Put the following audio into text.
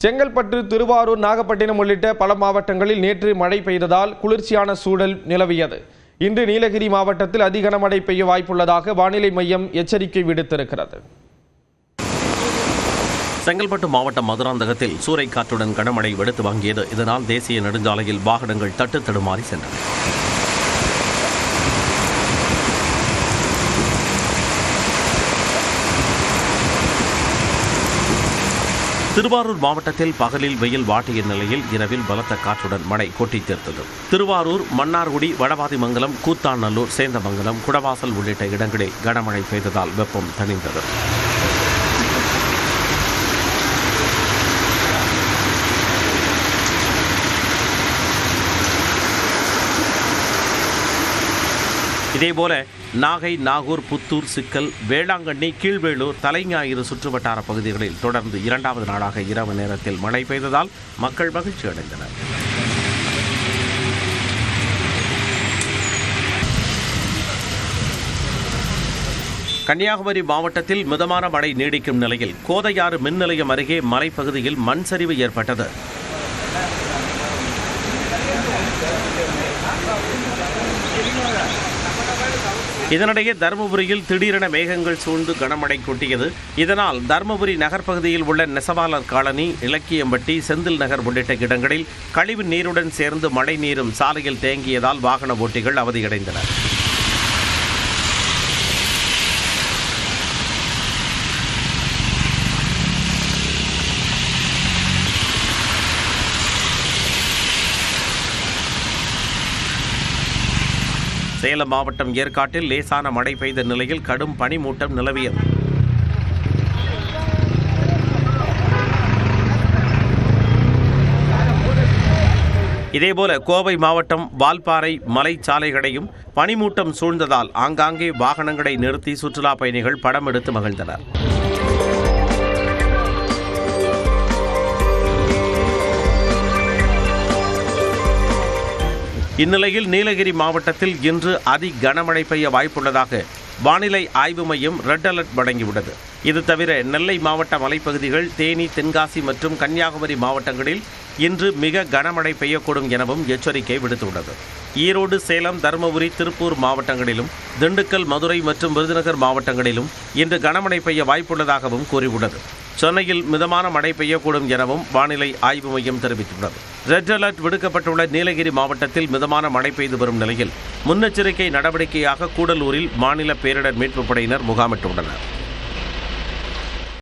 செங்கல்பட்டு, திருவாரூர், நாகப்பட்டினம் உள்ளிட்ட பல மாவட்டங்களில் நேற்று மழை பெய்ததால் குளிர்ச்சியான சூழல் நிலவியது. இன்று நீலகிரி மாவட்டத்தில் அதி கனமழை பெய்ய வாய்ப்புள்ளதாக வானிலை மையம் எச்சரிக்கை விடுத்திருக்கிறது. செங்கல்பட்டு மாவட்டம் மதுராந்தகத்தில் சூறைக்காற்றுடன் கனமழை வெளுத்து வாங்கியது. இதனால் தேசிய நெடுஞ்சாலையில் வாகனங்கள் தட்டு தடுமாறி சென்றன. திருவாரூர் மாவட்டத்தில் பகலில் வெயில் வாட்டிய நிலையில் இரவில் பலத்த காற்றுடன் மழை கொட்டி தீர்த்தது. திருவாரூர், மன்னார்குடி, வடவாதிமங்கலம், கூத்தாநல்லூர், சேந்தமங்கலம், குடவாசல் உள்ளிட்ட இடங்களில் கனமழை பெய்ததால் வெப்பம் தணிந்தது. இதேபோல நாகை, நாகூர், புத்தூர், சிக்கல், வேளாங்கண்ணி, கீழ்வேளூர், தலைஞாயிறு சுற்றுவட்டார பகுதிகளில் தொடர்ந்து இரண்டாவது நாளாக இரவு நேரத்தில் மழை பெய்ததால் மக்கள் மகிழ்ச்சி அடைந்தனர். கன்னியாகுமரி மாவட்டத்தில் மிதமான மழை நீடிக்கும் நிலையில் கோதையாறு மின் நிலையம் அருகே மலைப்பகுதியில் மண் சரிவு ஏற்பட்டது. இதனிடையே தருமபுரியில் திடீரென மேகங்கள் சூழ்ந்து கனமழை கொட்டியது. இதனால் தருமபுரி நகர்ப்பகுதியில் உள்ள நெசவாளர் காலனி, இலக்கியம்பட்டி, செந்தில் நகர் உள்ளிட்ட இடங்களில் கழிவு நீருடன் சேர்ந்து மழை நீரும் சாலையில் தேங்கியதால் வாகன ஓட்டிகள் அவதியடைந்தனர். சேலம் மாவட்டம் ஏற்காட்டில் லேசான மழை பெய்த நிலையில் கடும் பனிமூட்டம் நிலவியது. இதேபோல கோவை மாவட்டம் வால்பாறை மலைச்சாலைகளையும் பனிமூட்டம் சூழ்ந்ததால் ஆங்காங்கே வாகனங்களை நிறுத்தி சுற்றுலா பயணிகள் படம் எடுத்து மகிழ்ந்தனர். இந்நிலையில் நீலகிரி மாவட்டத்தில் இன்று அதி கனமழை பெய்ய வாய்ப்புள்ளதாக வானிலை ஆய்வு மையம் ரெட் அலர்ட் வழங்கியுள்ளது. இது தவிர நெல்லை மாவட்ட மலைப்பகுதிகள், தேனி, தென்காசி மற்றும் கன்னியாகுமரி மாவட்டங்களில் இன்று மிக கனமழை பெய்யக்கூடும் எனவும் எச்சரிக்கை விடுத்துள்ளது. ஈரோடு, சேலம், தருமபுரி, திருப்பூர் மாவட்டங்களிலும், திண்டுக்கல், மதுரை மற்றும் விருதுநகர் மாவட்டங்களிலும் இன்று கனமழை பெய்ய வாய்ப்புள்ளதாகவும் கூறியுள்ளது. சென்னையில் மிதமான மழை பெய்யக்கூடும் எனவும் வானிலை ஆய்வு மையம் தெரிவித்துள்ளது. ரெட் அலர்ட் விடுக்கப்பட்டுள்ள நீலகிரி மாவட்டத்தில் மிதமான மழை பெய்து வரும் நிலையில் முன்னெச்சரிக்கை நடவடிக்கையாக கூடலூரில் மாநில பேரிடர் மீட்புப் படையினர் முகாமிட்டுள்ளனர்.